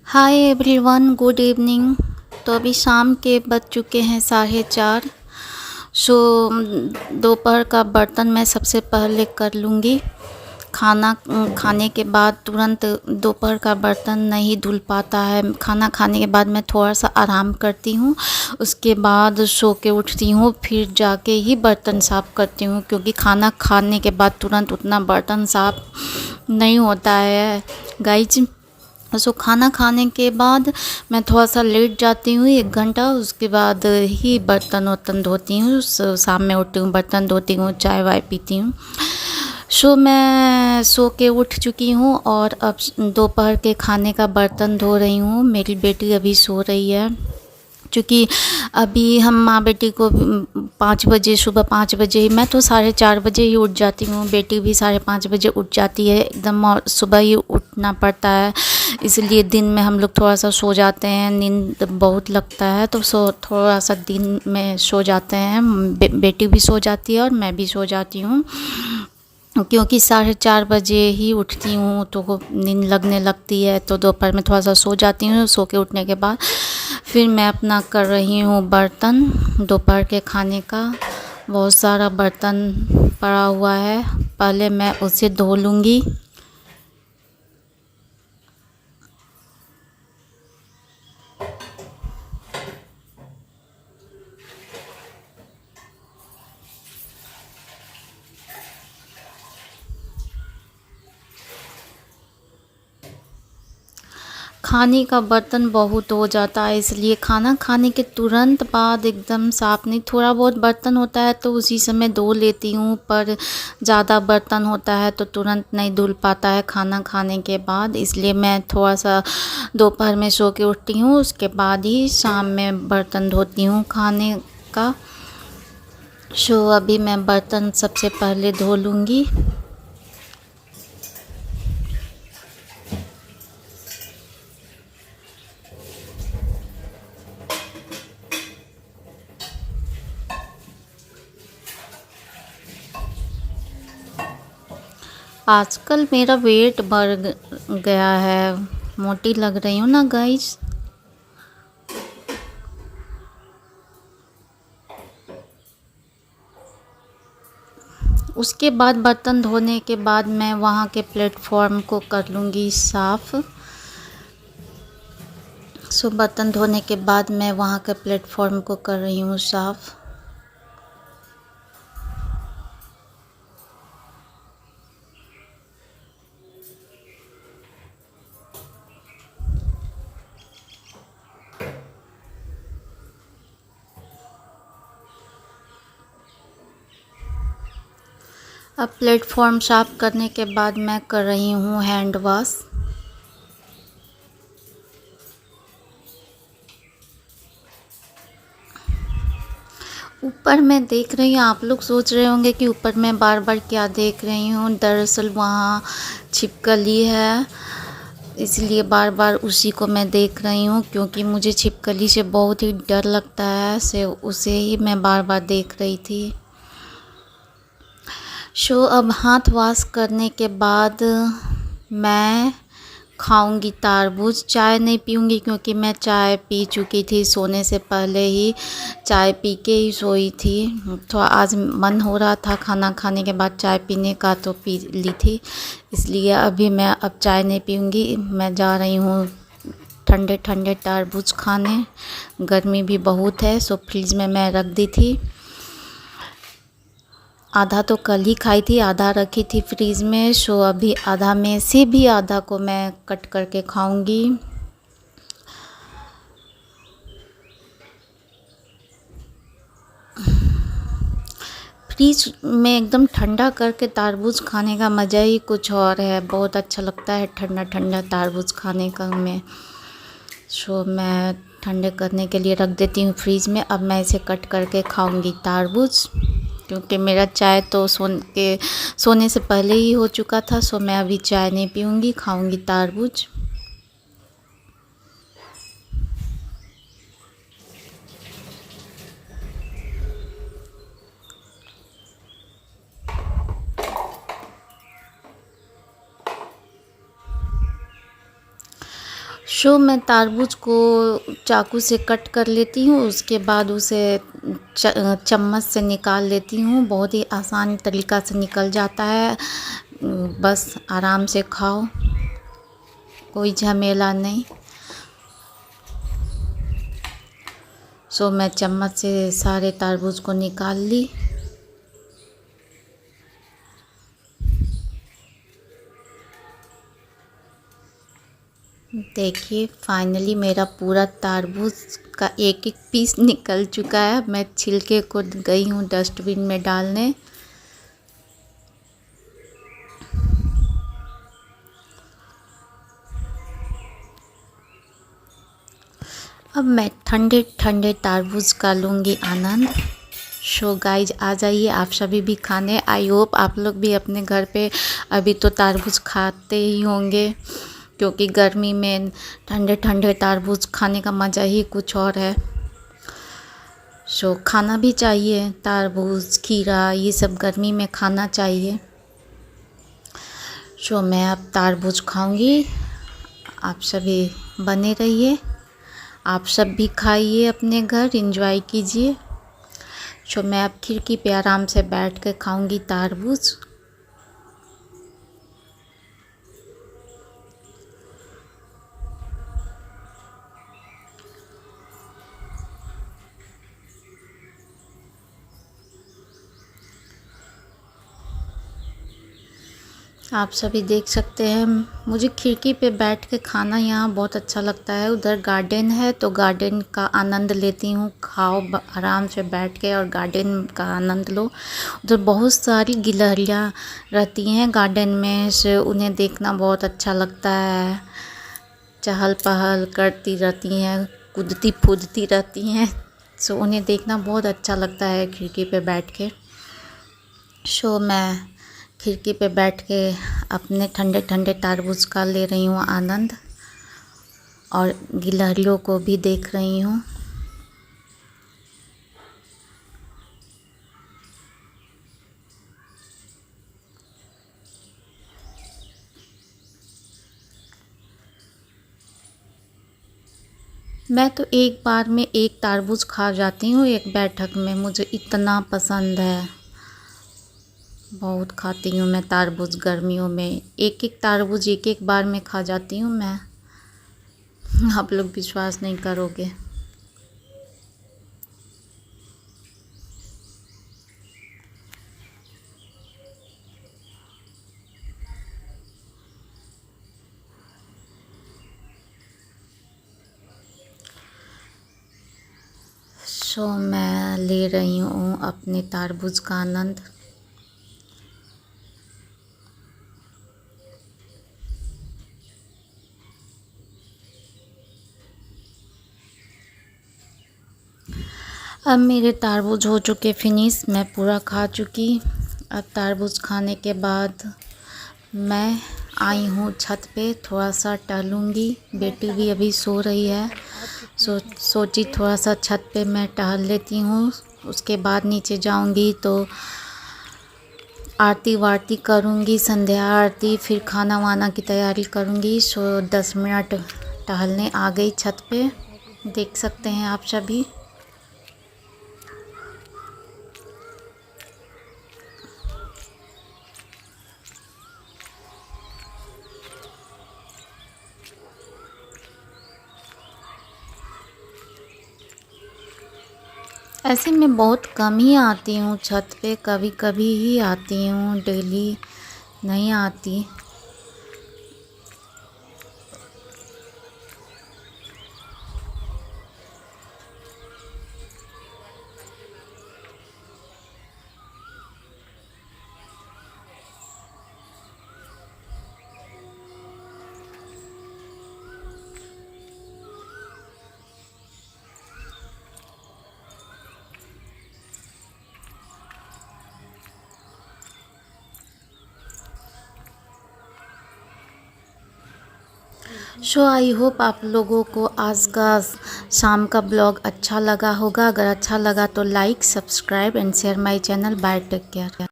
Hi everyone, good evening. तो अभी शाम के बज चुके हैं 4:30। सो दोपहर का बर्तन मैं सबसे पहले कर लूँगी। खाना खाने के बाद तुरंत दोपहर का बर्तन नहीं धुल पाता है। खाना खाने के बाद मैं थोड़ा सा आराम करती हूँ, उसके बाद सो के उठती हूँ, फिर जाके ही बर्तन साफ़ करती हूँ, क्योंकि खाना खाने के बाद तुरंत उतना बर्तन साफ़ नहीं होता है गाइज। सो खाना खाने के बाद मैं थोड़ा सा लेट जाती हूँ 1 घंटा, उसके बाद ही बर्तन वर्तन धोती हूँ। शाम में उठती हूँ, बर्तन धोती हूँ, चाय वाय पीती हूँ। सो मैं सो के उठ चुकी हूँ और अब दोपहर के खाने का बर्तन धो रही हूँ। मेरी बेटी अभी सो रही है, क्योंकि अभी हम माँ बेटी को 5 बजे, सुबह 5 बजे ही, मैं तो 4:30 बजे ही उठ जाती हूँ, बेटी भी 5:30 बजे उठ जाती है। एकदम सुबह ही उठना पड़ता है, इसलिए दिन में हम लोग थोड़ा सा सो जाते हैं, नींद बहुत लगता है, तो थोड़ा सा दिन में सो जाते हैं। बेटी भी सो जाती है और मैं भी सो जाती हूँ, क्योंकि 4:30 बजे ही उठती हूँ तो नींद लगने लगती है। तो दोपहर में थोड़ा सा सो जाती हूँ। सो के उठने के बाद फिर मैं अपना कर रही हूँ बर्तन दोपहर के खाने का। बहुत सारा बर्तन पड़ा हुआ है, पहले मैं उसे धो लूँगी। खाने का बर्तन बहुत हो जाता है, इसलिए खाना खाने के तुरंत बाद एकदम साफ़ नहीं, थोड़ा बहुत बर्तन होता है तो उसी समय धो लेती हूँ, पर ज़्यादा बर्तन होता है तो तुरंत नहीं धुल पाता है खाना खाने के बाद। इसलिए मैं थोड़ा सा दोपहर में सो के उठती हूँ, उसके बाद ही शाम में बर्तन धोती हूँ खाने का। सो अभी मैं बर्तन सबसे पहले धो लूँगी। आजकल मेरा वेट बढ़ गया है, मोटी लग रही हूँ ना गाइस। उसके बाद बर्तन धोने के बाद मैं वहाँ के प्लेटफॉर्म को कर लूँगी साफ़। सो बर्तन धोने के बाद मैं वहाँ के प्लेटफॉर्म को कर रही हूँ साफ़। अब प्लेटफॉर्म साफ़ करने के बाद मैं कर रही हूँ हैंड वॉश। ऊपर मैं देख रही हूँ, आप लोग सोच रहे होंगे कि ऊपर मैं बार बार क्या देख रही हूँ। दरअसल वहाँ छिपकली है, इसलिए बार बार उसी को मैं देख रही हूँ, क्योंकि मुझे छिपकली से बहुत ही डर लगता है, से उसे ही मैं बार बार देख रही थी। सो अब हाथ वॉश करने के बाद मैं खाऊंगी तरबूज। चाय नहीं पीऊंगी, क्योंकि मैं चाय पी चुकी थी सोने से पहले ही, चाय पी के ही सोई थी। तो आज मन हो रहा था खाना खाने के बाद चाय पीने का, तो पी ली थी, इसलिए अभी मैं अब चाय नहीं पीऊंगी। मैं जा रही हूँ ठंडे ठंडे तरबूज खाने। गर्मी भी बहुत है, सो फ्रिज में मैं रख दी थी। आधा तो कल ही खाई थी, आधा रखी थी फ्रीज़ में। सो अभी आधा में से भी आधा को मैं कट करके खाऊंगी। फ्रीज में एकदम ठंडा करके तरबूज खाने का मज़ा ही कुछ और है, बहुत अच्छा लगता है ठंडा ठंडा तरबूज खाने का में। सो मैं ठंडे करने के लिए रख देती हूँ फ्रीज़ में। अब मैं इसे कट करके खाऊंगी तरबूज, क्योंकि मेरा चाय तो सोने से पहले ही हो चुका था। सो मैं अभी चाय नहीं पीऊँगी, खाऊंगी तरबूज। मैं तरबूज को चाकू से कट कर लेती हूँ, उसके बाद उसे चम्मच से निकाल लेती हूँ। बहुत ही आसान तरीक़ा से निकल जाता है, बस आराम से खाओ, कोई झमेला नहीं। मैं चम्मच से सारे तरबूज को निकाल ली। देखिए फाइनली मेरा पूरा तरबूज का एक एक पीस निकल चुका है। मैं छिलके को गई हूँ डस्टबिन में डालने। अब मैं ठंडे ठंडे तरबूज का लूँगी आनंद। गाइज आ जाइए आप सभी भी खाने। आई होप आप लोग भी अपने घर पे अभी तो तरबूज खाते ही होंगे, क्योंकि गर्मी में ठंडे ठंडे तरबूज खाने का मज़ा ही कुछ और है। खाना भी चाहिए, तरबूज खीरा ये सब गर्मी में खाना चाहिए। मैं अब तरबूज खाऊंगी। आप सभी बने रहिए, आप सब भी खाइए, अपने घर एंजॉय कीजिए। मैं अब खिड़की पे आराम से बैठ कर खाऊंगी तरबूज। आप सभी देख सकते हैं, मुझे खिड़की पे बैठ के खाना यहाँ बहुत अच्छा लगता है। उधर गार्डन है तो गार्डन का आनंद लेती हूँ। खाओ आराम से बैठ के और गार्डन का आनंद लो। उधर बहुत सारी गिलहरियाँ रहती हैं गार्डन में, से उन्हें देखना बहुत अच्छा लगता है। चहल पहल करती रहती हैं, कूदती फूदती रहती हैं। उन्हें देखना बहुत अच्छा लगता है खिड़की पे बैठ के। मैं खिड़की पे बैठ के अपने ठंडे ठंडे तरबूज का ले रही हूँ आनंद, और गिलहरियों को भी देख रही हूँ। मैं तो एक बार में एक तरबूज खा जाती हूँ एक बैठक में, मुझे इतना पसंद है। बहुत खाती हूँ मैं तरबूज गर्मियों में। एक एक तरबूज एक एक बार में खा जाती हूँ मैं। आप लोग विश्वास नहीं करोगे। मैं ले रही हूँ अपने तरबूज का आनंद। अब मेरे तरबूज हो चुके फिनिश, मैं पूरा खा चुकी। अब तरबूज खाने के बाद मैं आई हूँ छत पे, थोड़ा सा टहलूँगी। बेटी भी अभी सो रही है, सोची थोड़ा सा छत पे मैं टहल लेती हूँ। उसके बाद नीचे जाऊँगी तो आरती वारती करूँगी, संध्या आरती, फिर खाना वाना की तैयारी करूँगी। 10 मिनट टहलने आ गई छत पे, देख सकते हैं आप सभी। ऐसे मैं बहुत कम ही आती हूँ छत पे, कभी कभी ही आती हूँ, डेली नहीं आती। आई होप आप लोगों को आज का शाम का ब्लॉग अच्छा लगा होगा। अगर अच्छा लगा तो like, subscribe and share my channel. Bye, take care.